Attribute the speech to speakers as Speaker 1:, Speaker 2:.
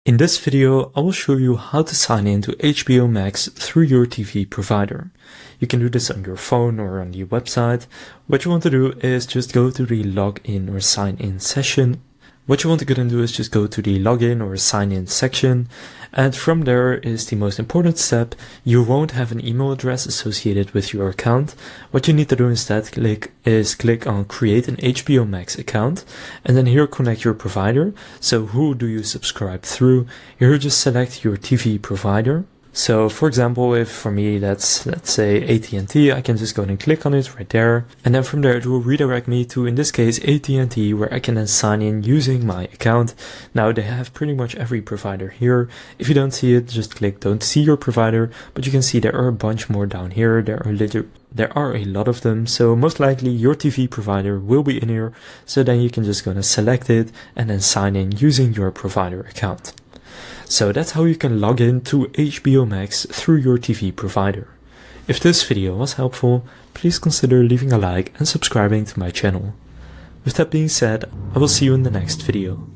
Speaker 1: In this video, I will show you how to sign in to HBO Max through your TV provider. You can do this on your phone or on the website. What you want to do is just go to the login or sign in session. What you want to go and do is just go to the login or sign in section, and from there is the most important step. You won't have an email address associated with your account. What you need to do instead click on create an HBO Max account, and then here connect your provider. So who do you subscribe through? Here just select your TV provider. So for example, if for me that's, let's say, AT&T, I can just go and click on it right there. And then from there it will redirect me to, in this case, AT&T, where I can then sign in using my account. Now they have pretty much every provider here. If you don't see it, just click don't see your provider, but you can see there are a bunch more down here. There are a lot of them, so most likely your TV provider will be in here. So then you can just go and select it and then sign in using your provider account. So that's how you can log in to HBO Max through your TV provider. If this video was helpful, please consider leaving a like and subscribing to my channel. With that being said, I will see you in the next video.